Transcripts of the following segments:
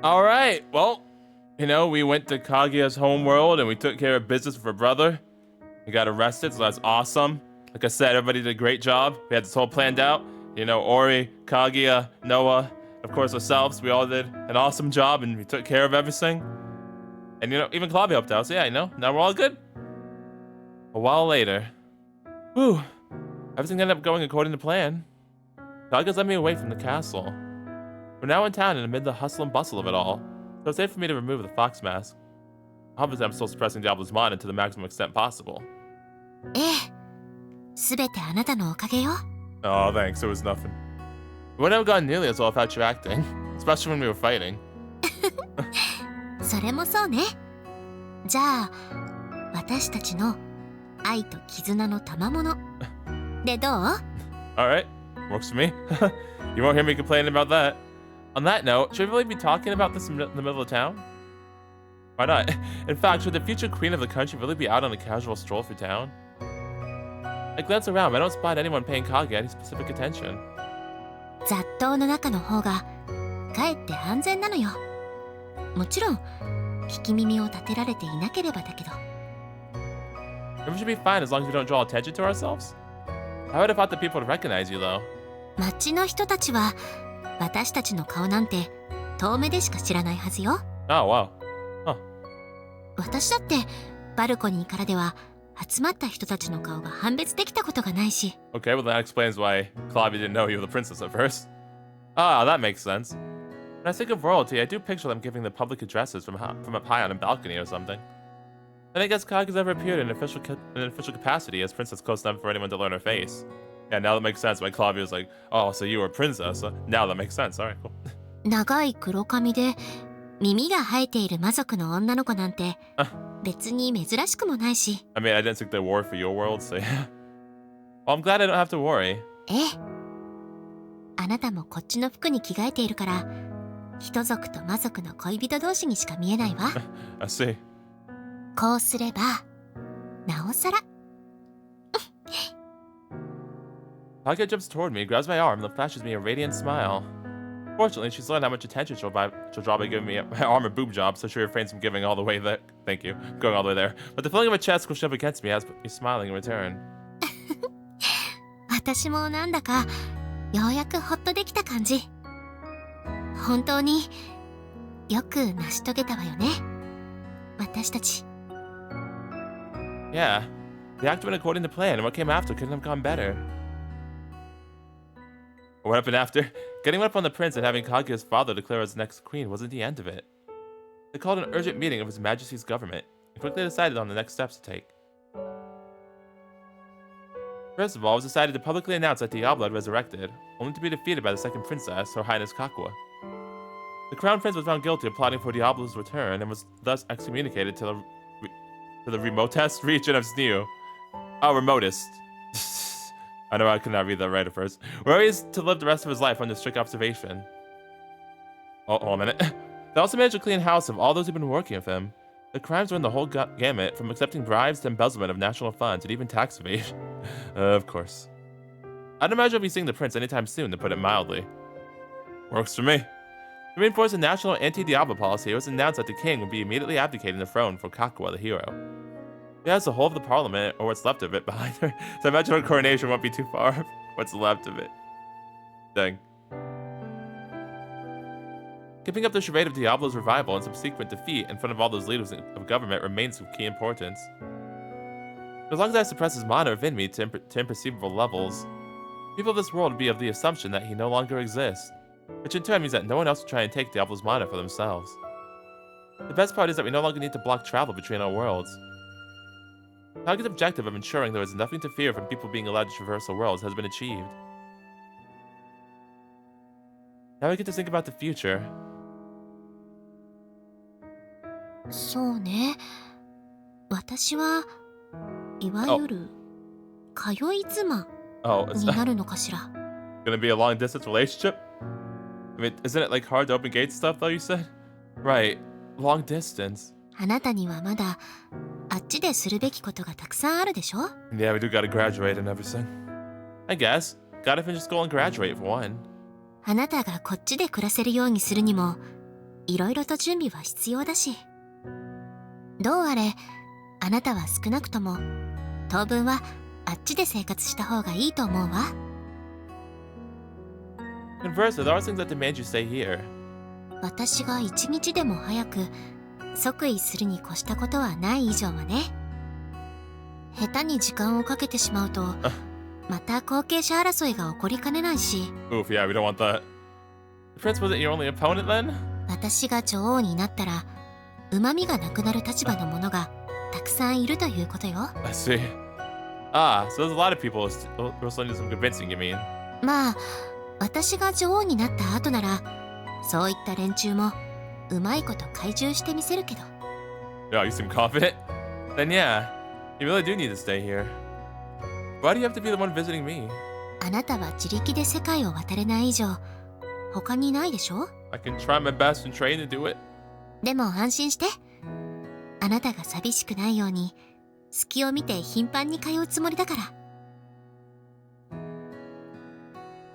All right, well, you know, we went to Kaguya's homeworld and we took care of business with her brother. He got arrested, so that's awesome. Like I said, everybody did a great job. We had this whole planned out. You know, Ori, Kaguya, Noah, of course ourselves. We all did an awesome job and we took care of everything. And you know, even Claudia helped out, so yeah, you know, now we're all good. A while later, whew, everything ended up going according to plan. Kaguya's led me away from the castle. We're now in town and amid the hustle and bustle of it all, so it's safe for me to remove the fox mask. Obviously, I'm still suppressing Diablo's mind to the maximum extent possible. ええ、すべてあなたのおかげよ。 Oh, thanks, it was nothing. We wouldn't have gone nearly as well without you acting, especially when we were fighting. それもそうね。じゃあ、私たちの愛と絆の賜物でどう？ Alright, works for me. You won't hear me complaining about that. On that note, should we really be talking about this in the middle of town? Why not? In fact, should the future queen of the country really be out on a casual stroll through town? I glance around, but I don't spot anyone paying Kaguya any specific attention. 雑踏の中の方がかえって安全なのよ。もちろん聞き耳を立てられていなければだけど。 Maybe we should be fine as long as we don't draw attention to ourselves? I would have thought that people would recognize you, though. 街の人たちは私たちの顔なんて遠目でしか知らないはずよ。 Oh, wow. Huh. 私だってバルコニーからでは集まった人たちの顔が判別できたことがないし。 Okay, well that explains why Claudia didn't know you were the princess at first. Ah, that makes sense. When I think of royalty, I do picture them giving the public addresses from up high on a balcony or something. Then I guess Kaguya's ever appeared in an official capacity as princess close enough for anyone to learn her face. Yeah, now that makes sense why Claudia was like, oh, so you were a princess. Now that makes sense. Alright, cool. 長い黒髪で耳が生えている魔族の女の子なんて別に珍しくもないし。 I mean, I didn't think they wore for your world, so yeah. Well, I'm glad I don't have to worry. ええ。あなたもこっちの服に着替えているから、人族と魔族の恋人同士にしか見えないわ。I see. こうすれば、なおさら。Kaguya jumps toward me, grabs my arm, then flashes me a radiant smile. Fortunately, she's learned how much attention she'll draw by giving me my arm a boob job, so she refrains from giving all the way there. Thank you. Going all the way there. But the feeling of a chest squished up against me has me smiling in return. 私もなんだか、ようやくホッとできた感じ。本当によく成し遂げたわよね。私たち。Yeah. The act went according to plan, and what came after couldn't have gone better. What happened after? Getting up on the prince and having Kaguya's father declare as next queen wasn't the end of it. They called an urgent meeting of His Majesty's government and quickly decided on the next steps to take. First of all, it was decided to publicly announce that Diablo had resurrected, only to be defeated by the second princess, Her Highness Kaguya. The crown prince was found guilty of plotting for Diablo's return and was thus excommunicated to the remotest region of Sneu. Oh, remotest. I know I could not read that right at first. Where he is to live the rest of his life under strict observation. Oh, hold on a minute. They also managed to clean house of all those who've been working with him. The crimes were in the whole gamut, from accepting bribes to embezzlement of national funds and even tax evasion. Of course. I'd imagine I'll be seeing the prince anytime soon, to put it mildly. Works for me. To reinforce a national anti-Diablo policy, it was announced that the king would be immediately abdicating the throne for Kaguya the hero. He has the whole of the parliament, or what's left of it, behind her, so I imagine her coronation won't be too far. What's left of it. Dang. Keeping up the charade of Diablo's revival and subsequent defeat in front of all those leaders of government remains of key importance. As long as I suppress his mana within me to imperceivable levels, people of this world would be of the assumption that he no longer exists, which in turn means that no one else will try and take Diablo's mana for themselves. The best part is that we no longer need to block travel between our worlds. Kaguya's objective of ensuring there is nothing to fear from people being allowed to traverse the worlds has been achieved. Now we get to think about the future. そうね。私はいわゆる通い妻 Oh, it's になるのかしら。gonna be a long distance relationship? I mean, isn't it like hard to open gate stuff though, you said? Right, long distance. あなたにはまだあっちでするべきことがたくさんあるでしょ？ Yeah, we do gotta graduate and everything. I guess. Gotta finish school and graduate for one. あなたがこっちで暮らせるようにするにもいろいろと準備は必要だし。どうあれ、あなたは少なくとも当分はあっちで生活した方がいいと思うわ。Conversely, there are things that demand you stay here. 私が一日でも早く即位するに越したことはない以上はね。下手に時間をかけてしまうとまた後継者争いが起こりかねないし。 Oof, yeah, we don't want that. The prince wasn't your only opponent then? 私が女王になったら旨味がなくなる立場の者がたくさんいるということよ。 I see. Ah, so there's a lot of people who still need some convincing, you mean? まあ私が女王になった後ならそういった連中もうまいこと懐柔してみせるけど。 Yeah, you seem confident. Then yeah, you really do need to stay here. Why do you have to be the one visiting me? あなたは自力で世界を渡れない以上他にないでしょ。 I can try my best and train to do it. でも安心して。あなたが寂しくないように隙を見て頻繁に通うつもりだから。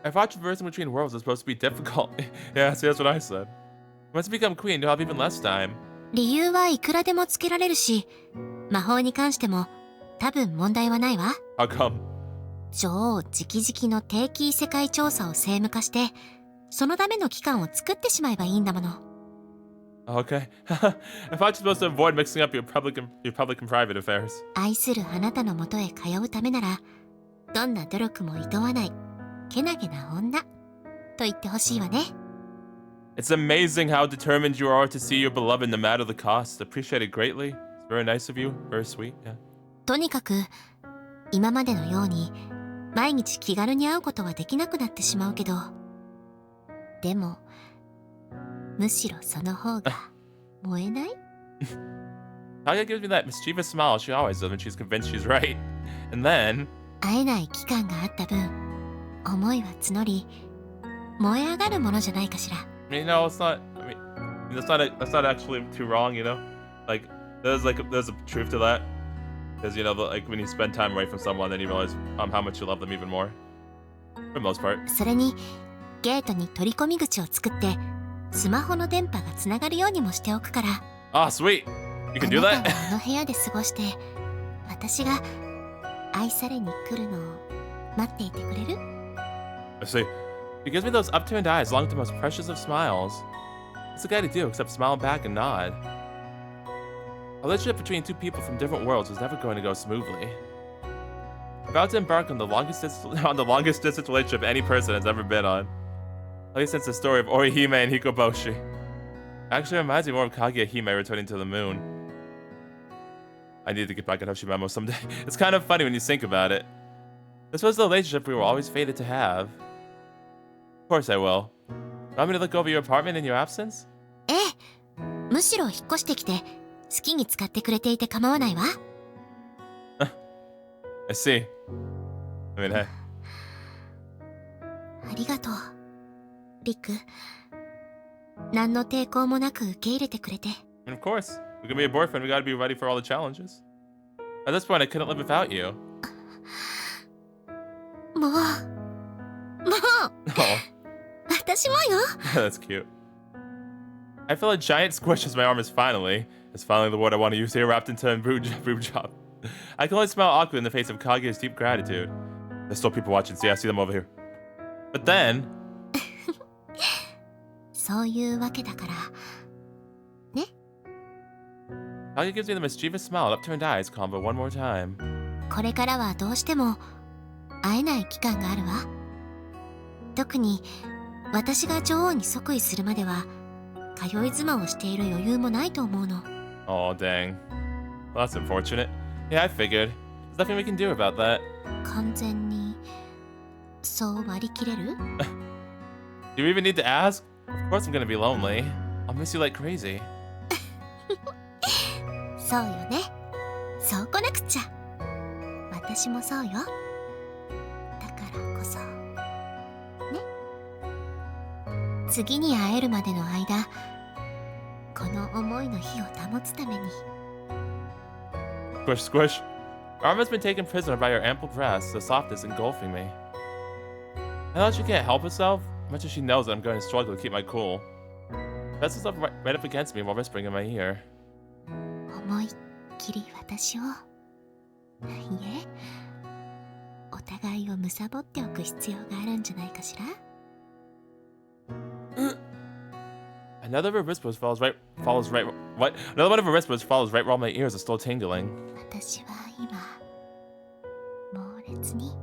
I thought traversing between worlds was supposed to be difficult. Yeah, see, that's what I said. Once you become queen, you'll have even less time. 理由はいくらでもつけられるし、魔法に関しても多分問題はないわ。 How come? 女王直々の定期異世界調査を政務化してそのための機関を作ってしまえばいいんだもの。 Okay. I thought you're supposed to avoid mixing up your public and private affairs. 愛するあなたのもとへ通うためならどんな努力も厭わないけなげな女と言ってほしいわね。 It's amazing how determined you are to see your beloved no matter the cost. Appreciate it greatly. It's very nice of you. Very sweet. Yeah. とにかく今までのように毎日気軽に会うことはできなくなってしまうけど、でもむしろその方が燃えない？ Kaguya gives me that mischievous smile she always does when she's convinced she's right. And then... 会えない期間があった分思いは募り燃え上がるものじゃないかしら。 I mean, no, it's not... I mean, that's not actually too wrong, you know? There's a truth to that. Because, you know, like, when you spend time away from someone, then you realize how much you love them even more. For the most part. それにゲートに取り込み口を作ってスマホの電波がつながるようにもしておくから。 Ah, sweet! You can do あな that? たはあの部屋で過ごして私が愛されに来るのを待っていてくれる？ I see. He gives me those upturned eyes along with the most precious of smiles. What's the guy to do except smile back and nod? A relationship between two people from different worlds was never going to go smoothly. About to embark on the longest distance relationship any person has ever been on. At least since the story of Orihime and Hikoboshi. Actually reminds me more of Kaguya Hime returning to the moon. I need to get back at Hoshimamo someday. It's kind of funny when you think about it. This was the relationship we were always fated to have. Of course I will. Want me to look over your apartment in your absence? ええ、むしろ引っ越してきて好きに使ってくれていて構わないわ。 I see. I mean, hey. ありがとうリク。何の抵抗もなく受け入れてくれて。 And of course, we can be a boyfriend, we gotta be ready for all the challenges. At this point, I couldn't live without you. もう Oh, 私もよ。 that's cute. I feel a giant squish as my arm is finally the word I want to use here, wrapped into a boob job. I can only smile awkwardly in the face of Kaguya's deep gratitude. There's still people watching, see, I see them over here. But then... そういうわけだからね。 Kaguya gives me the mischievous smile and upturned eyes combo one more time. これからはどうしても会えない期間があるわ。特に私が女王に即位するまでは通い妻をしている余裕もないと思うの。 Oh, dang. Well, that's unfortunate. Yeah, I figured. There's nothing we can do about that. 完全にそう割り切れる？ Do you even need to ask? Of course I'm gonna be lonely. I'll miss you like crazy. そうよね。そうこなくっちゃ。私もそうよ。だからこそね。次に会えるまでの間、この思いの火を保つために。 Squish, squish. Our arm has been taken prisoner by your ample breasts, the softness engulfing me. I thought she can't help herself, much as she knows that I'm going to struggle to keep my cool. Pressed himself right up against me while whispering in my ear. 思いっきり私を。いえ、お互いを貪っておく必要があるんじゃないかしら。Another of her whispers Another one of her whispers follows right while my ears are still tingling. 私は今、猛烈に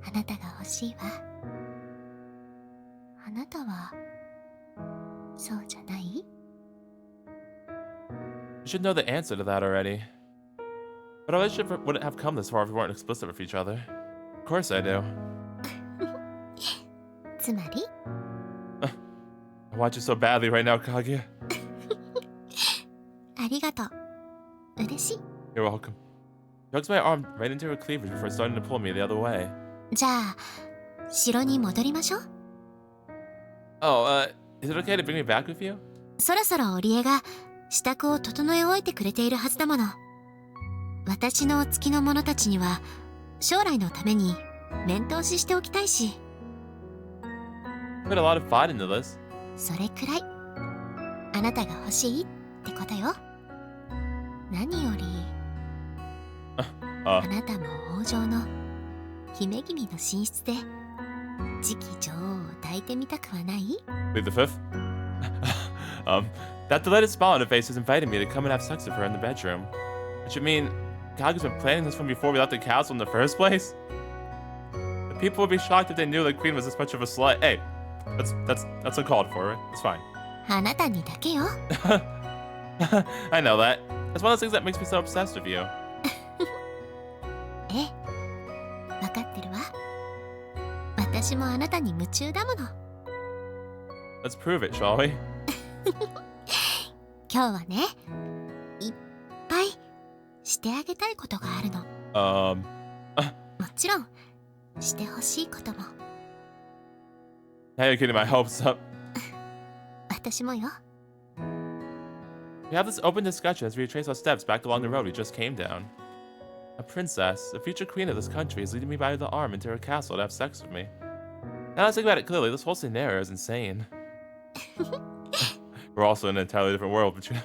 あなたが欲しいわ。あなたはそうじゃない？ You should know the answer to that already. But our relationship wouldn't have come this far if we weren't explicit with each other. Of course I do. つまり I want you so badly right now, Kaguya. ありがとう。嬉しい。 You're welcome. She hugs my arm right into her cleavage before starting to pull me the other way. じゃあ、城に戻りましょう。Oh, is it okay to bring me back with you? そろそろ織江が支度を整え終えてくれているはずだもの。私の月の者たちには将来のために面通ししておきたいし。Put a lot of thought into this. それくらいあなたが欲しいってことよ。何よりあなたも王女の姫君の寝室で次期女王を抱いてみたくはない？ Plead the fifth? That delighted smile on her face has invited me to come and have sex with her in the bedroom. Which would mean Kaguya's been planning this from before we left the castle in the first place? The people would be shocked if they knew the queen was this much of a slut. Hey, that's uncalled for, right? It's fine. あなたにだけよ。I know that. That's one of those things that makes me so obsessed with you. ええ、わかってるわ。私もあなたに夢中だもの。Let's prove it, shall we? 今日はね、いっぱいしてあげたいことがあるの。もちろん、してほしいことも。Now you're getting my hopes up. 私もよ。We have this open discussion as we retrace our steps back along the road we just came down. A princess, a future queen of this country, is leading me by the arm into her castle to have sex with me. Now let's think about it clearly, this whole scenario is insane. We're also in an entirely different world, but you know.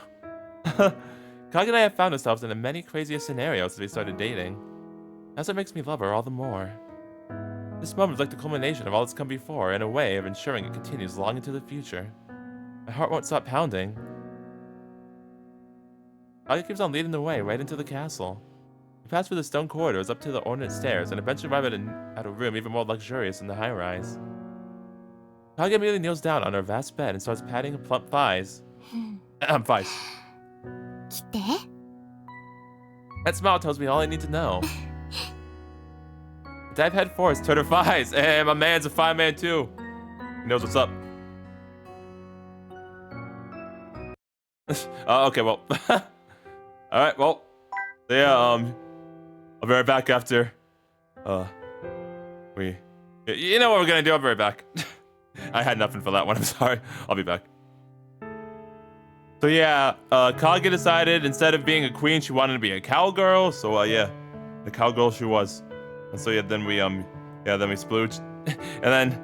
Kaguya and I have found ourselves in many craziest scenarios since we started dating. That's what makes me love her all the more. This moment is like the culmination of all that's come before, and a way of ensuring it continues long into the future. My heart won't stop pounding. Kaguya keeps on leading the way right into the castle. We pass through the stone corridors up to the ornate stairs, and eventually arrive at a room even more luxurious than the high-rise. Kaguya immediately kneels down on her vast bed and starts patting her plump thighs. Thighs. 来て。 That smile tells me all I need to know. Dive head first toward her thighs. Hey, my man's a fine man too. He knows what's up. Okay, well. Alright, well. Yeah, I'll be right back after. You know what we're gonna do, I'll be right back. I had nothing for that one, I'm sorry. I'll be back. So yeah, Kaguya decided instead of being a queen, she wanted to be a cowgirl. So yeah, the cowgirl she was. And so yeah, then we splooged. And then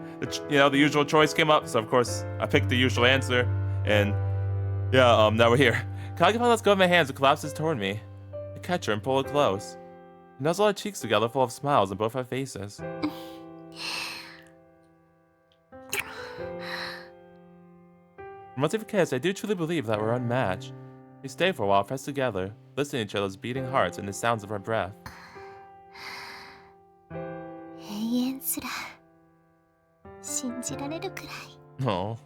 the usual choice came up. So of course I picked the usual answer. And yeah, now we're here. Kaguya finally lets go of my hands and collapses toward me. I catch her and pull her close. We nuzzle our cheeks together, full of smiles on both our faces. Once we've kissed, I do truly believe that we're unmatched. We stay for a while, pressed together, listening to each other's beating hearts and the sounds of our breath. 永遠すら信じられるくらい。 Oh,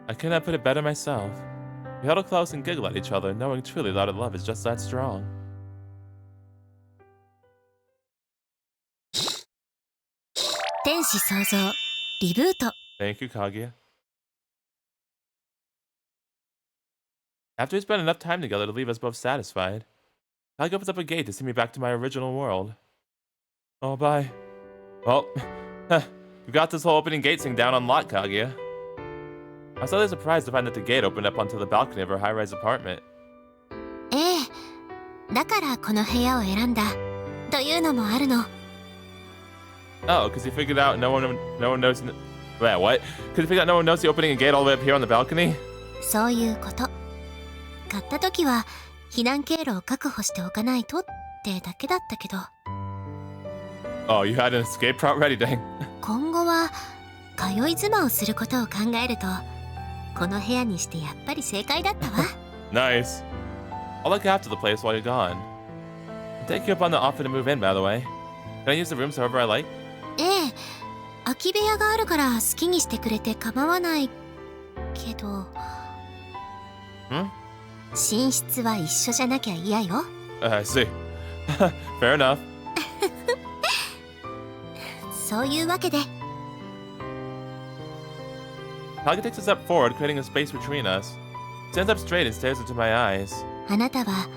I could not put it better myself. We huddle close and giggle at each other, knowing truly that our love is just that strong. Thank you, Kaguya. After we spent enough time together to leave us both satisfied, Kaguya opens up a gate to send me back to my original world. Oh, bye. Well, we got this whole opening gate thing down on lock, Kaguya. I was slightly surprised to find that the gate opened up onto the balcony of her high-rise apartment. ええ、だからこの部屋を選んだというのもあるの。Oh, because he figured out no one Wait, what? Could you figure out no one knows you're opening a gate all the way up here on the balcony? そういうこと。買った時は避難経路を確保しておかないとってだけだったけど。Oh, you had an escape route ready, dang. 今後は通い妻をすることを考えると、この部屋にしてやっぱり正解だったわ。Nice. I'll look after the place while you're gone. I'll take you up on the offer to move in, by the way. Can I use the rooms however I like? ええ、空き部屋があるから好きにしてくれて構わないけど。寝室は一緒じゃなきゃ嫌よ。I see. Fair enough. そういうわけで。Kaguya takes a step forward, creating a space between us. Stands up straight and stares into my eyes. あなたは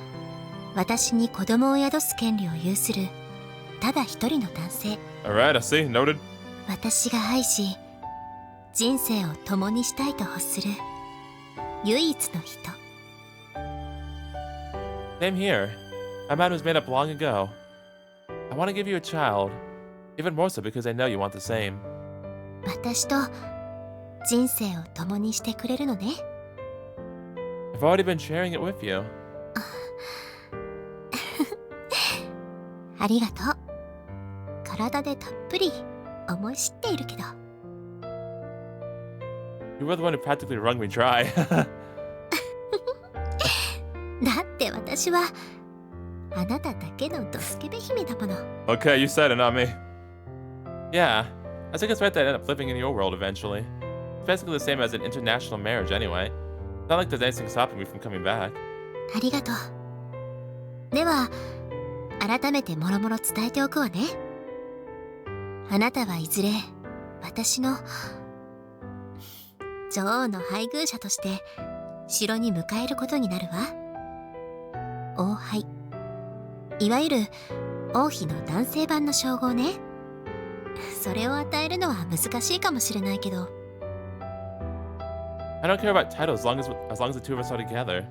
私に子供を宿す権利を有するただ一人の男性。Alright, I see. Noted. 私が愛し、人生を共にしたいと欲する唯一の人。Same here. My mind was made up long ago. I want to give you a child. Even more so because I know you want the same. 私と人生を共にしてくれるのね。I've already been sharing it with you. ありがとう。体でたっぷり思い知っているけど。You were the one who practically wrung me dry. だって私はあなただけのドスケベ姫だもの。Okay, you said it, not me. Yeah, I think it's right that I end up living in your world eventually. It's basically the same as an international marriage anyway. It's not like there's anything stopping me from coming back. ありがとう。では改めてもろもろ伝えておくわね。あなたはいずれ私の女王の配偶者として城に迎えることになるわ。王妃、いわゆる王妃の男性版の称号ね。それを与えるのは難しいかもしれないけど。I don't care about titles as long as the two of us are together.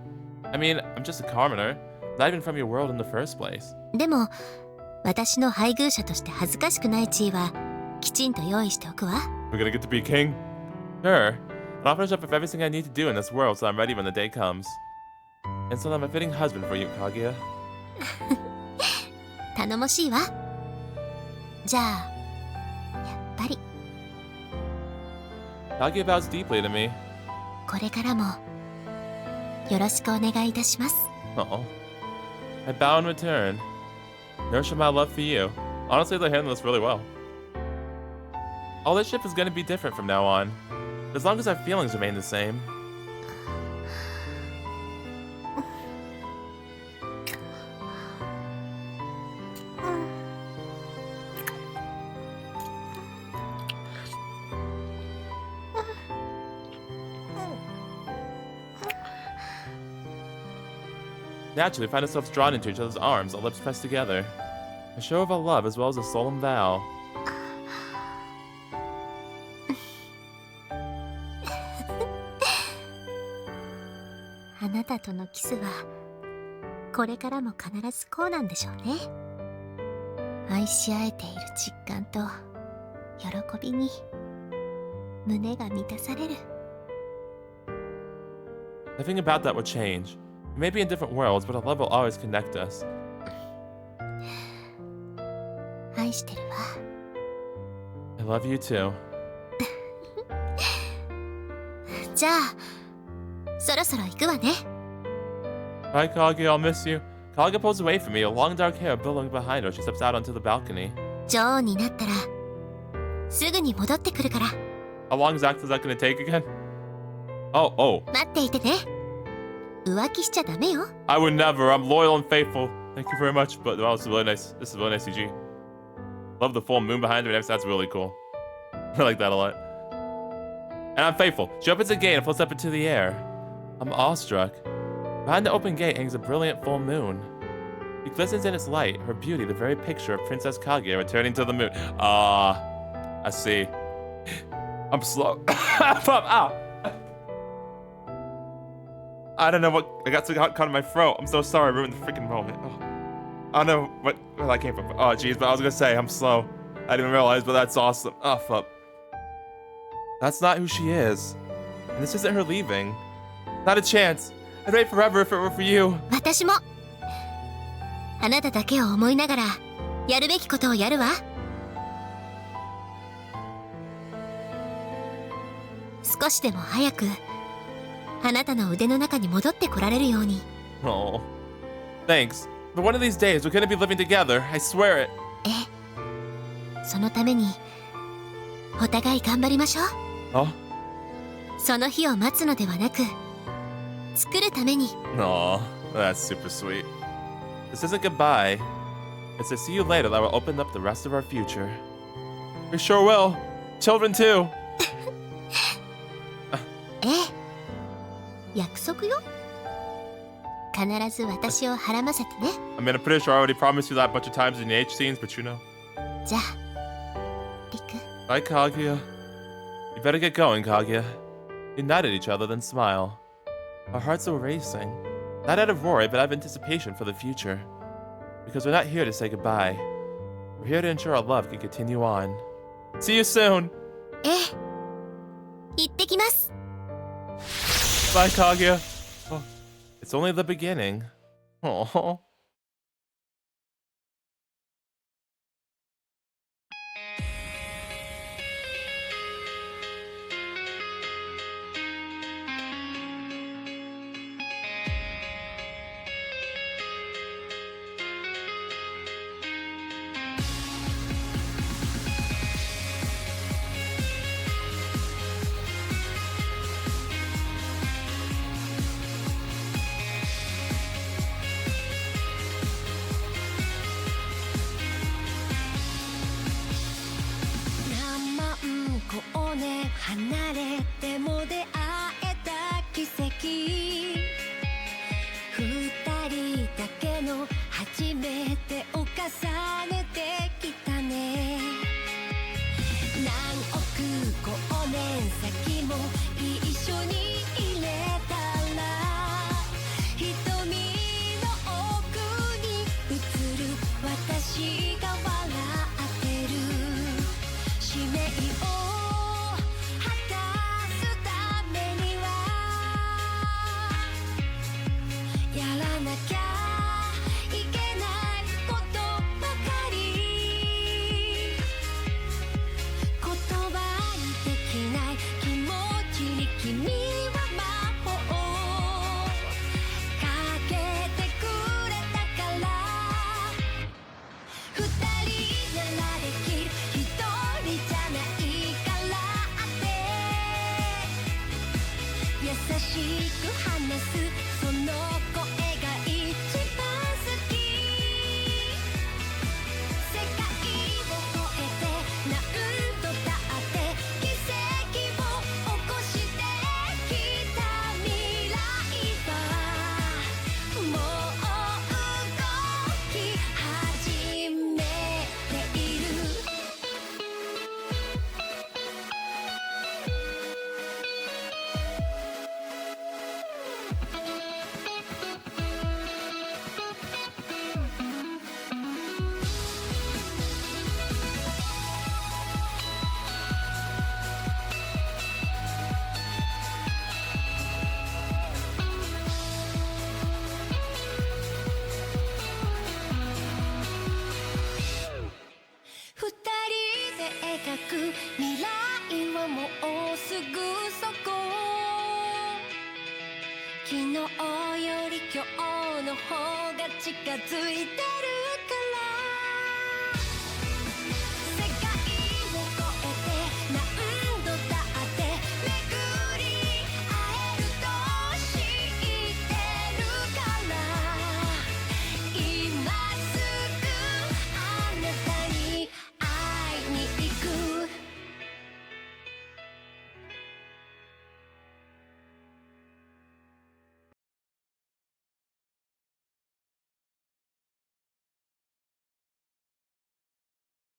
I mean, I'm just a commoner, not even from your world in the first place. でも私の配偶者として恥ずかしくない地位はきちんと用意しておくわ。We're gonna get to be king? Sure. And I'll finish up with everything I need to do in this world so I'm ready when the day comes. And so I'm a fitting husband for you, Kaguya. 頼もしいわ。じゃあやっぱり Kaguya bows deeply to me. これからもよろしくお願いいたします。Uh-oh. I bow in return. Nurture my love for you. Honestly, they handle this really well. All this shit is gonna be different from now on. As long as our feelings remain the same. Naturally, we find ourselves drawn into each other's arms, our lips pressed together. A show of our love as well as a solemn vow. あなたとのキスはこれからも必ずこうなんでしょうね。愛し合えている実感と喜びに胸が満たされる。 Nothing about that will change. We may be in different worlds, but our love will always connect us. 愛してるわ。 I love you too. じゃあそろそろ行くわね。 Bye, Kaguya, I'll miss you. Kaguya pulls away from me, her long dark hair billowing behind her. She steps out onto the balcony. 女王になったらすぐに戻ってくるから。 How long exactly is that gonna take again? Oh. 待っていてね。浮気しちゃダメよ。 I would never. I'm loyal and faithful. Thank you very much. But wow, this is really nice. This is really nice, CG. Love the full moon behind her. That's really cool. I like that a lot. And I'm faithful. She opens the gate and floats up into the air. I'm awestruck. Behind the open gate hangs a brilliant full moon. She glistens in its light, her beauty the very picture of Princess Kaguya returning to the moon. I see. I'm slow. I don't know what... I got so caught in my throat. I'm so sorry. I ruined the freaking moment. Oh. I don't know where that came from. Oh, jeez. But I was going to say, I'm slow. I didn't realize, but that's awesome. Oh, fuck. That's not who she is. And this isn't her leaving. Not a chance. I'd wait forever if it were for you. 私もあなただけを思いながらやるべきことをやるわ。少しでも早くあなたの腕の中に戻ってこられるように。 Oh. Thanks. But one of these days we're gonna be living together. I swear it. そのためにお互い頑張りましょう。 Oh? その日を待つのではなく作るために。 Aw, that's super sweet. This isn't goodbye. It's a see you later that will open up the rest of our future. We sure will. Children too. 約束よ。必ず私を孕ませてね。 I mean, I'm pretty sure I already promised you that a bunch of times in the H scenes, but you know. じゃあリク。 Bye, Kaguya. You better get going, Kaguya. We nod at each other, then smile. Our hearts are racing. Not out of worry, but out of anticipation for the future. Because we're not here to say goodbye. We're here to ensure our love can continue on. See you soon! 行ってきます。 Bye, Kaguya. Oh, it's only the beginning. Oh.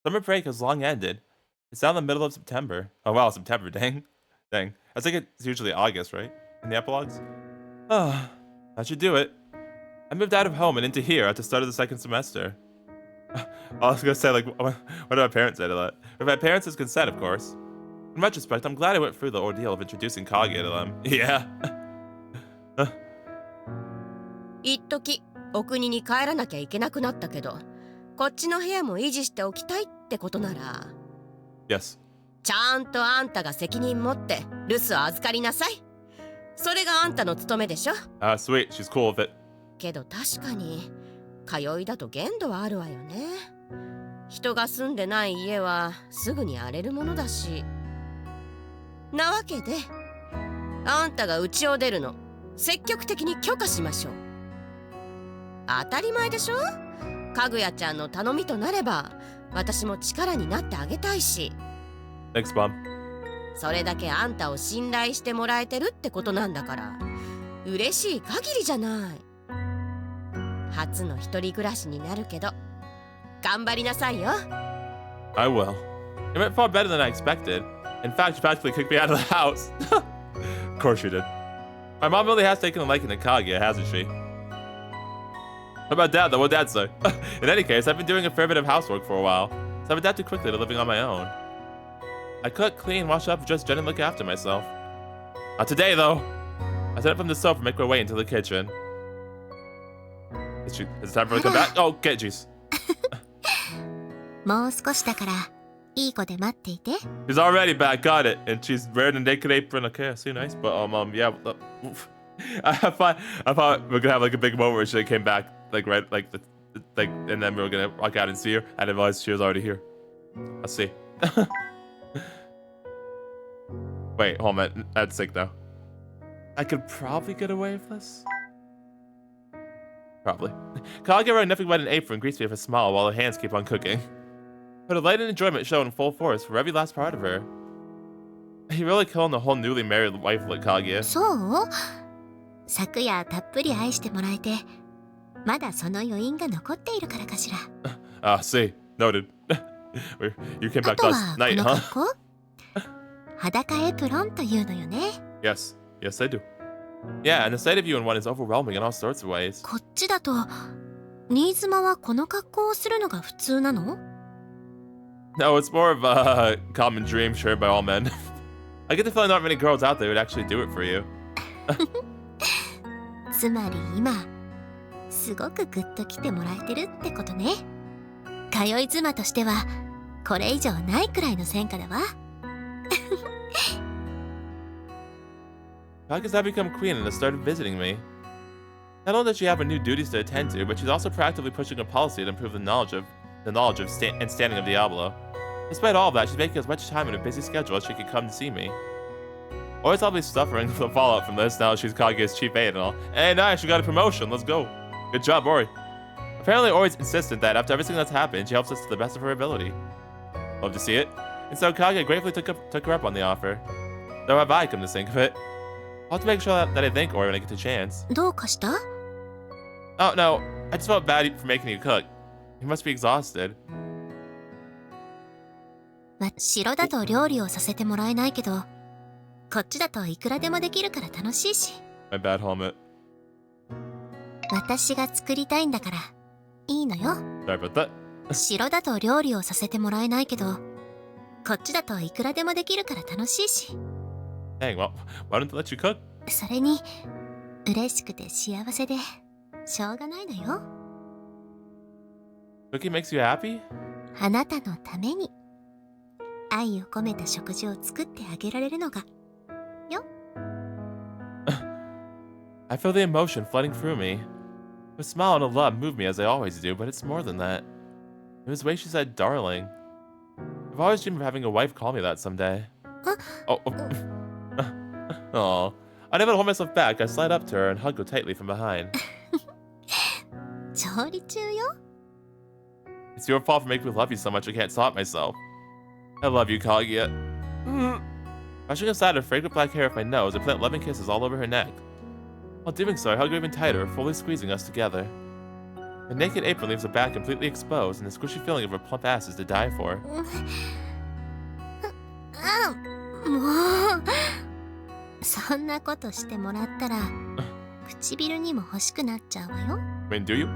Summer break has long ended. It's now the middle of September. Oh wow, September, dang. Dang. I think it's usually August, right? In the epilogues? Ah, that should do it. I moved out of home and into here at the start of the second semester. I was gonna say, like, what do my parents say to that? With my parents' consent, of course. In retrospect, I'm glad I went through the ordeal of introducing Kaguya to them. Yeah. 一時お国に帰らなきゃいけなくなったけど、こっちの部屋も維持しておきたいってことなら、 Yes. ちゃんとあんたが責任持って留守を預かりなさい。それがあんたの務めでしょ。 Sweet. She's cool with it. けど確かに通いだと限度はあるわよね。人が住んでない家はすぐに荒れるものだし。なわけで、あんたが家を出るの積極的に許可しましょう。当たり前でしょ。かぐやちゃんの頼みとなれば私も力になってあげたいし。 Thanks, Mom. それだけあんたを信頼してもらえてるってことなんだから嬉しい限りじゃない。初の一人暮らしになるけど頑張りなさいよ。 I will. It went far better than I expected. In fact, she practically kicked me out of the house. Of course she did. My mom really has taken a liking to Kaguya, hasn't she? What about Dad, though? What'd Dad say? In any case, I've been doing a fair bit of housework for a while, so I've adapted quickly to living on my own. I cook, clean, wash up, just generally look after myself. Not today, though. I set up from the sofa and make my way into the kitchen. Is it time for her to come back? Oh, okay, jeez. もう少しだからいい子で待っていて。 She's already back, got it. And she's wearing a naked apron. Okay, I see, nice. But yeah. I thought we were gonna have like a big moment where she came back, like right, like and then we were gonna walk out and see her. I didn't realize she was already here. Let's see. Wait, hold on. That's sick though. I could probably get away with this. Probably. Kaguya wearing nothing but an apron greets me with a smile while her hands keep on cooking. Her delight and enjoyment show in full force for every last part of her. He really killing the whole newly married wife like Kaguya. そう？昨夜たっぷり愛してもらえて、まだその余韻が残っているからかしら。See, noted. You came あ back とは last こ night, の huh? 格好？裸エプロンというのよね。 Yes, I do. Yeah, and the sight of you in one is overwhelming in all sorts of ways. こっちだと新妻はこの格好をするのが普通なの？ No, it's more of a common dream shared by all men. I get the feeling not many girls out there would actually do it for you. つまり今すごくグッと来てもらえてるってことね。通い妻としてはこれ以上ないくらいの戦果だわ。Kaguya's now become queen and has started visiting me. Not only does she have her new duties to attend to, but she's also proactively pushing a policy to improve the knowledge and standing of Diablo. Despite all of that, she's making as much time in her busy schedule as she can come to see me. Always I'll be suffering the fallout from this now that she's Kaguya's chief aide and all. Hey, nice, you got a promotion, let's go. Good job, Ori. Apparently, Ori's insistent that after everything that's happened, she helps us to the best of her ability. Love to see it. And so Kaguya gratefully took her up on the offer. Though have I come to think of it. I'll have to make sure that I thank Ori when I get the chance. どうかした？ Oh, no, I just felt bad for making you cook. You must be exhausted. 城だと料理をさせてもらえないけど、こっちだといくらでもできるから楽しいし。 My bad, helmet. 私が作りたいんだからいいのよ。 Sorry about that. 城だと料理をさせてもらえないけど、こっちだといくらでもできるから楽しいし。 Dang, well, why don't they let you cook? それに嬉しくて幸せでしょうがないのよ。 Cooking makes you happy? あなたのために愛を込めた食事を作ってあげられるのがよ。 I feel the emotion flooding through me. A smile and a love move me as they always do, but it's more than that. It was the way she said darling. I've always dreamed of having a wife call me that someday. Oh. Aw. Unable to hold myself back, I slide up to her and hug her tightly from behind. 調理中よ。 It's your fault for making me love you so much I can't stop myself. I love you, Kaguya. Brushing aside her fragrant black hair with my nose, I plant loving kisses all over her neck. While doing so, I hug her even tighter, fully squeezing us together. The naked apron leaves her back completely exposed, and the squishy feeling of her plump ass is to die for. もうそんなことしてもらったら唇にも欲しくなっちゃうわよ。 I mean, do you?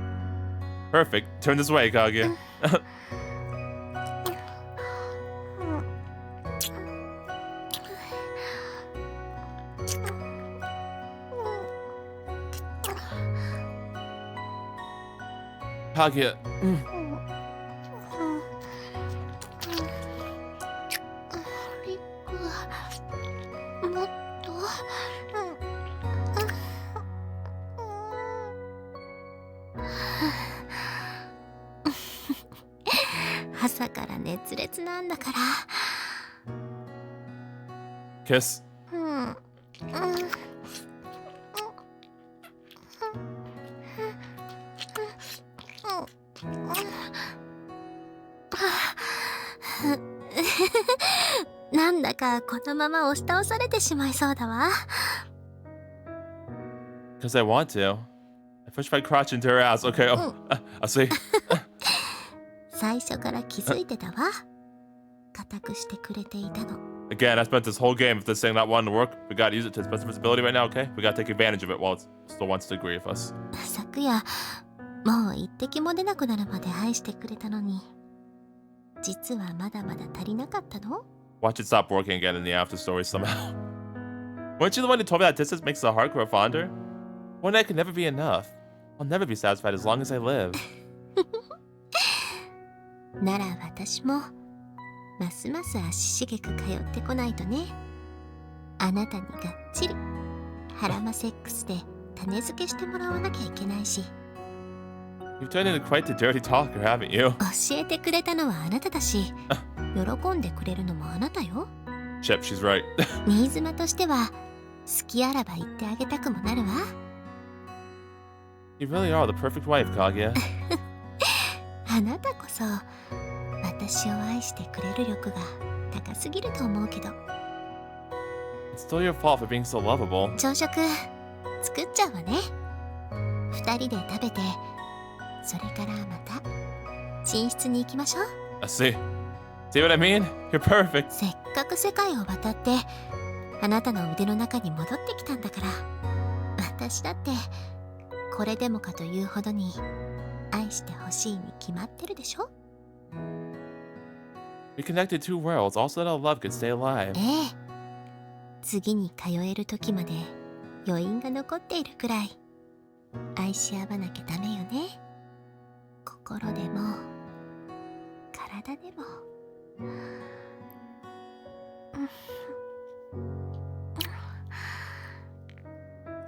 Perfect. Turn this way, Kaguya. Kaguya. リクもっと朝から熱烈なんだから。 Kiss. なんだかこのまま押し倒されてしまいそうだわ。 Because I want to. I pushed my crotch into her ass. Okay, I see. 最初から気づいてたわ。固くしてくれていたの。 Again, I spent this whole game with this thing not wanting to work. We gotta use it to its best of its ability right now, okay? We gotta take advantage of it while it still wants to agree with us. 昨夜もう一滴も出なくなるまで愛してくれたのに、実はまだまだ足りなかったの？ Watch it stop working again in the after story somehow. Weren't you the one who told me that distance makes the heart grow fonder? One night can never be enough. I'll never be satisfied as long as I live. なら私もますます足しげく通ってこないとね。あなたにがっちりハラマセックスで種付けしてもらわなきゃいけないし。 You've turned into quite the dirty talker, haven't you? 教えてくれたのはあなただし、喜んでくれるのもあなたよ。 Chip, she's right. 新妻としては好きあらば言ってあげたくもなるわ。 You really are the perfect wife, Kaguya. あなたこそ私を愛してくれる力が高すぎると思うけど。 It's still your fault for being so lovable. 朝食作っちゃうわね。二人で食べて、それからまた寝室に行きましょう。 I see. See what I mean? You're perfect. せっかく世界を渡ってあなたの腕の中に戻ってきたんだから、私だってこれでもかというほどに愛してほしいに決まってるでしょ。 We connected two worlds, also that our love could stay alive. ええ、次に通える時まで余韻が残っているくらい愛し合わなきゃダメよね。心でも体でも。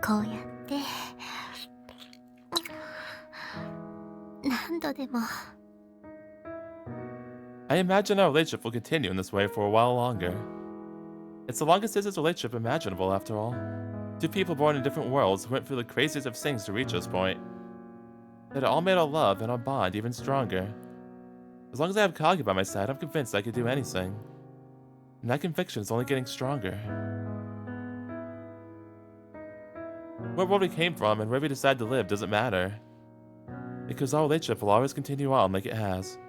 こうやって何度でも。 I imagine our relationship will continue in this way for a while longer. It's the longest distance relationship imaginable, after all. Two people born in different worlds who went through the craziest of things to reach this point. That it all made our love and our bond even stronger. As long as I have Kaguya by my side, I'm convinced I could do anything. And that conviction is only getting stronger. What world we came from and where we decide to live doesn't matter. Because our relationship will always continue on like it has.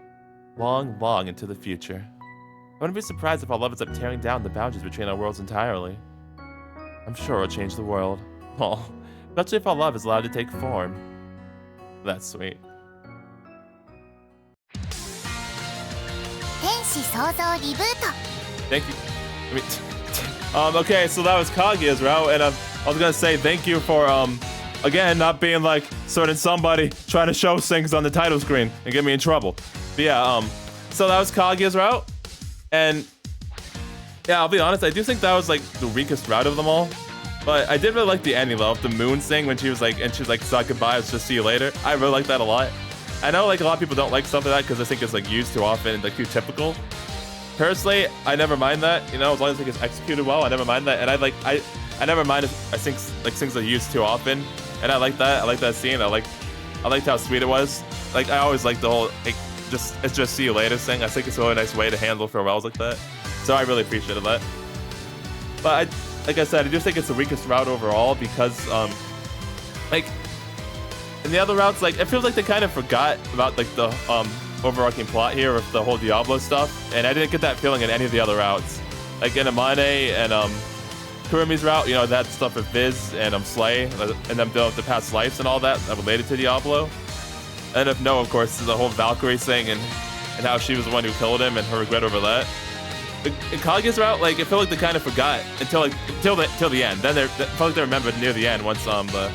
Long, long into the future. I wouldn't be surprised if our love ends up tearing down the boundaries between our worlds entirely. I'm sure it'll change the world. Oh, especially if our love is allowed to take form. That's sweet. 天使創造リブート。 Thank you. Okay, so that was Kaguya's route, and I was gonna say thank you for again not being like certain somebody trying to show things on the title screen and get me in trouble. But yeah, so that was Kaguya's route, and yeah, I'll be honest, I do think that was like the weakest route of them all. But I did really like the ending though, of the moon thing when she was like, saw goodbye, let's just see you later. I really like that a lot. I know like a lot of people don't like stuff like that because I think it's like used too often and like too typical. Personally, I never mind that, you know, as long as it gets executed well, I never mind that. And I never mind if I think like things are used too often. And I like that. I like that scene. I liked how sweet it was. Like I always like the whole it's just see you later thing. I think it's a really nice way to handle farewells like that. So I really appreciated that. But like I said, I do think it's the weakest route overall because like in the other routes, like it feels like they kind of forgot about like the overarching plot here with the whole Diablo stuff, and I didn't get that feeling in any of the other routes. Like in Amane and Kurumi's route, you know, that stuff with Viz and Slay and them dealing with the past lives and all that related to Diablo. And if no, of course, the whole Valkyrie thing and how she was the one who killed him and her regret over that. In Kaguya's route, like it felt like they kind of forgot until the end. Then it felt like they remembered near the end once the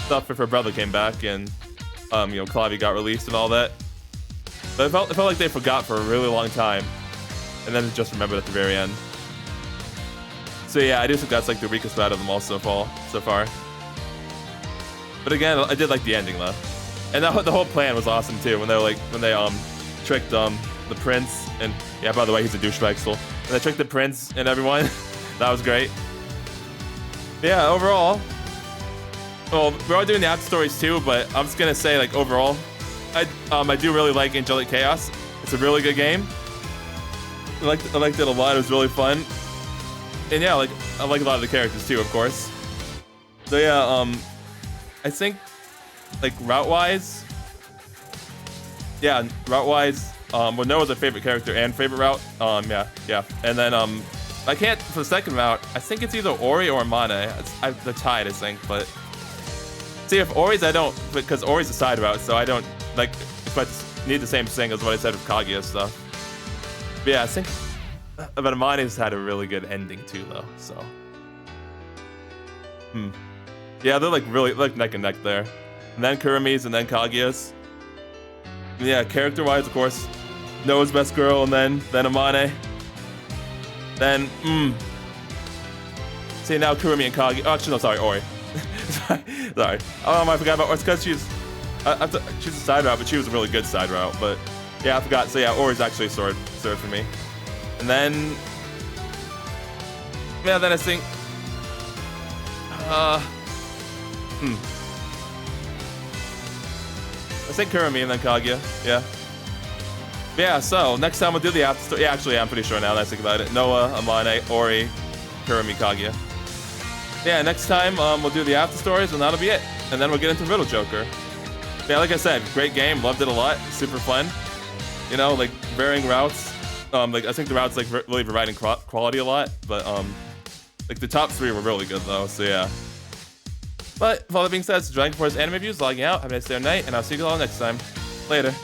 stuff with her brother came back and Clavi got released and all that. But it felt like they forgot for a really long time, and then just remembered at the very end. So yeah, I do think that's like the weakest out of them all so far. But again, I did like the ending though, and the whole plan was awesome too. When they tricked the prince, and yeah, by the way, he's a douchebag still. When they tricked the prince and everyone, that was great. Yeah, overall, well, we're all doing the after stories too, but I'm just gonna say like overall, I do really like Angelic Chaos. It's a really good game. I liked it a lot. It was really fun. And yeah, I like a lot of the characters too, of course. So yeah, I think like route-wise, well, Noah's a favorite character and favorite route. Yeah. And then I can't for the second route. I think it's either Ori or Mane. They're tied, I think. But see, if Ori's, I don't, because Ori's a side route, so I don't like need the same thing as what I said with Kaguya stuff. But yeah, I think. But Mane's had a really good ending too, though. So, yeah, they're like really neck and neck there. And then Kurumi's, and then Kaguya's. And yeah, character-wise, of course, Noah's best girl, and then Amane. Then see now Kurumi and Kaguya. Oh, actually, no, sorry, Ori. sorry. I forgot about Ori. It's because she's a side route, but she was a really good side route. But yeah, I forgot. So yeah, Ori's actually a sword for me. And then, yeah, then I think, I think Kurumi and then Kaguya, yeah. Yeah, so next time we'll do the after story. Yeah, actually, I'm pretty sure now that I think about it. Noah, Amane, Ori, Kurumi, Kaguya. Yeah, next time we'll do the after stories, and that'll be it. And then we'll get into Riddle Joker. Yeah, like I said, great game, loved it a lot, super fun. You know, like varying routes. I think the routes like really providing quality a lot, but like the top 3 were really good though. So yeah. But with all that being said, it's DragonForce AnimeReviews logging out. Have a nice day or night, and I'll see you all next time. Later.